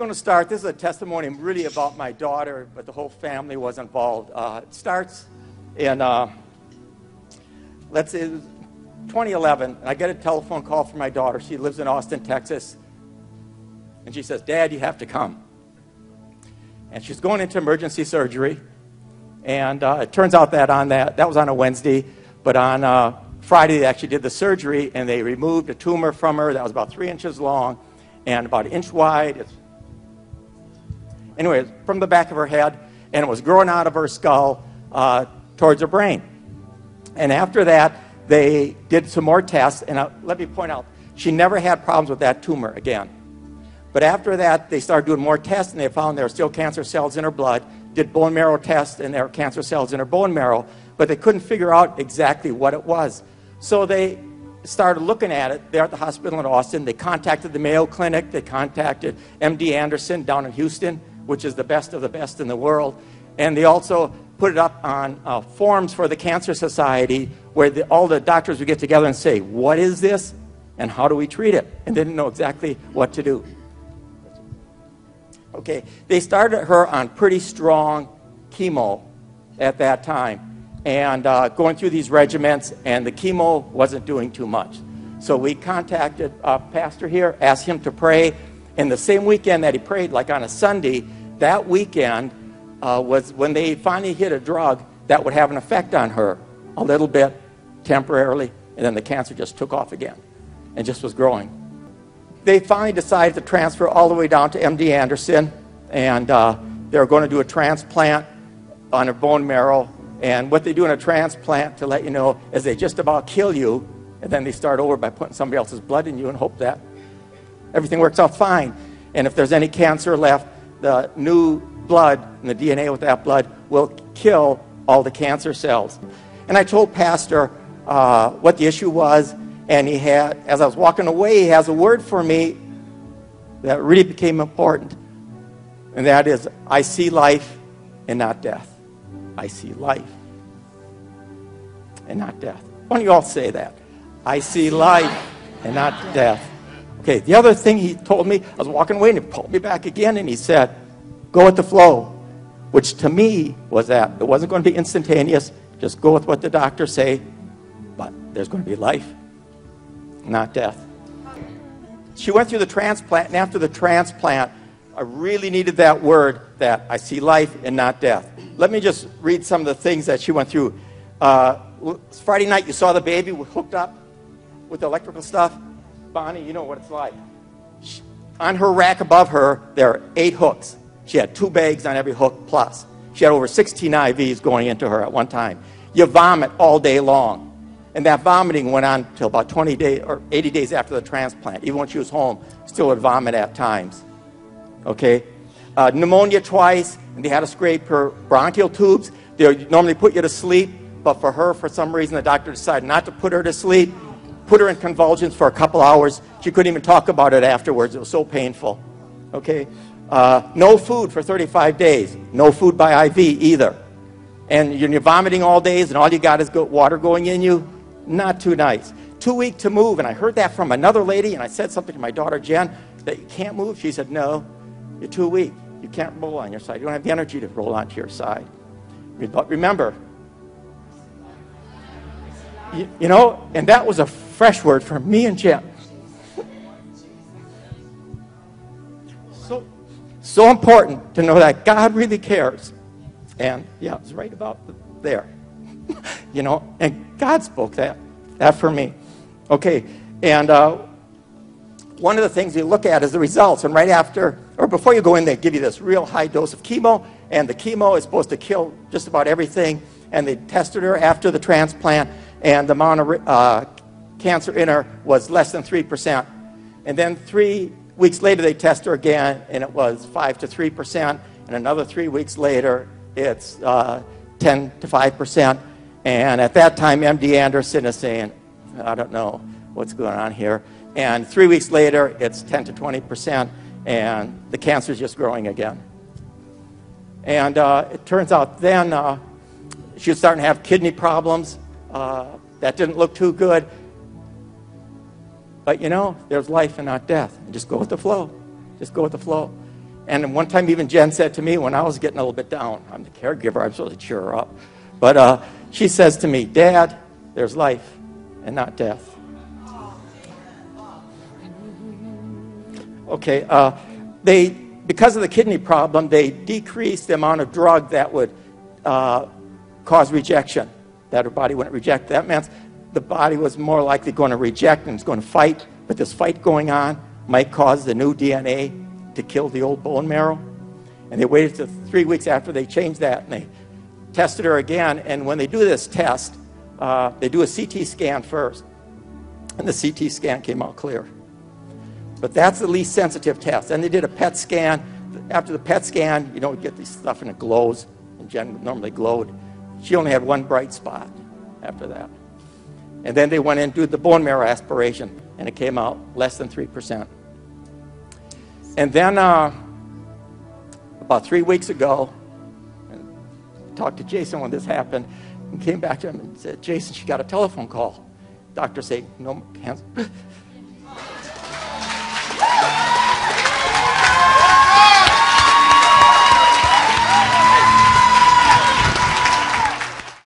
going to start. This is a testimony really about my daughter, but the whole family was involved. It starts in, let's say, 2011, and I get a telephone call from my daughter. She lives in Austin, Texas, and she says, "Dad, you have to come." And she's going into emergency surgery, and it turns out that was on a Wednesday, but on Friday they actually did the surgery, and they removed a tumor from her that was about 3 inches long and about 1 inch wide. Anyway, from the back of her head, and it was growing out of her skull towards her brain. And after that, they did some more tests, and let me point out, she never had problems with that tumor again. But after that, they started doing more tests, and they found there were still cancer cells in her blood, did bone marrow tests, and there were cancer cells in her bone marrow, but they couldn't figure out exactly what it was. So they started looking at it there at the hospital in Austin. They contacted the Mayo Clinic. They contacted MD Anderson down in Houston, which is the best of the best in the world. And they also put it up on forums for the Cancer Society where all the doctors would get together and say, "What is this and how do we treat it?" And they didn't know exactly what to do. Okay, they started her on pretty strong chemo at that time and going through these regimens, and the chemo wasn't doing too much. So we contacted a pastor here, asked him to pray, and the same weekend that he prayed, like on a Sunday, that weekend was when they finally hit a drug that would have an effect on her a little bit, temporarily, and then the cancer just took off again and just was growing. They finally decided to transfer all the way down to MD Anderson, and they were going to do a transplant on her bone marrow. And what they do in a transplant, to let you know, is they just about kill you, and then they start over by putting somebody else's blood in you and hope that everything works out fine. And if there's any cancer left, the new blood and the DNA with that blood will kill all the cancer cells. And I told Pastor what the issue was, and he had, as I was walking away, he has a word for me that really became important, and that is, "I see life and not death." I see life and not death. Why don't you all say that? I see life and not death. Okay, the other thing he told me, I was walking away and he pulled me back again and he said, "Go with the flow," which to me was that it wasn't going to be instantaneous. Just go with what the doctors say, but there's going to be life, not death. She went through the transplant, and after the transplant, I really needed that word, that I see life and not death. Let me just read some of the things that she went through. Friday night, you saw the baby hooked up with electrical stuff. Bonnie, you know what it's like. On her rack above her, there are 8 hooks. She had 2 bags on every hook plus. She had over 16 IVs going into her at one time. You vomit all day long. And that vomiting went on till about 20 days or 80 days after the transplant. Even when she was home, still would vomit at times. Okay? Pneumonia twice, and they had to scrape her bronchial tubes. They normally put you to sleep, but for her, for some reason, the doctor decided not to put her to sleep, put her in convulsions for a couple hours. She couldn't even talk about it afterwards. It was so painful. Okay? No food for 35 days. No food by IV either. And you're vomiting all days, and all you got is water going in you. Not too nice. Too weak to move, and I heard that from another lady, and I said something to my daughter, Jen, that you can't move. She said, "No, you're too weak. You can't roll on your side. You don't have the energy to roll onto your side." But remember, you know, and that was a fresh word for me and Jen. So important to know that God really cares. And yeah, it's right about there. You know, and God spoke that for me. Okay, and one of the things you look at is the results. And right after, or before you go in, they give you this real high dose of chemo, and the chemo is supposed to kill just about everything. And they tested her after the transplant, and the amount of cancer in her was less than 3%. And then 3 weeks later, they test her again, and it was 5 to 3%. And another 3 weeks later, it's 10 to 5%. And at that time, MD Anderson is saying, "I don't know what's going on here." And 3 weeks later, it's 10 to 20%, and the cancer is just growing again. And it turns out then she was starting to have kidney problems. That didn't look too good. But you know, there's life and not death. And just go with the flow. Just go with the flow. And one time even Jen said to me when I was getting a little bit down, I'm the caregiver, I'm supposed to cheer her up. But she says to me, Dad, there's life and not death. Okay, because of the kidney problem, they decreased the amount of drug that would cause rejection, that her body wouldn't reject. That meant the body was more likely going to reject and it's going to fight, but this fight going on might cause the new DNA to kill the old bone marrow. And they waited till 3 weeks after they changed that, and they tested her again. And when they do this test, they do a CT scan first, and the CT scan came out clear. But that's the least sensitive test. Then they did a PET scan. After the PET scan, you know, you get this stuff and it glows, and Jen normally glowed. She only had one bright spot after that. And then they went in and did the bone marrow aspiration, and it came out less than 3%. And then about 3 weeks ago, I talked to Jason when this happened, and came back to him and said, Jason, she got a telephone call. Doctor said, no cancer.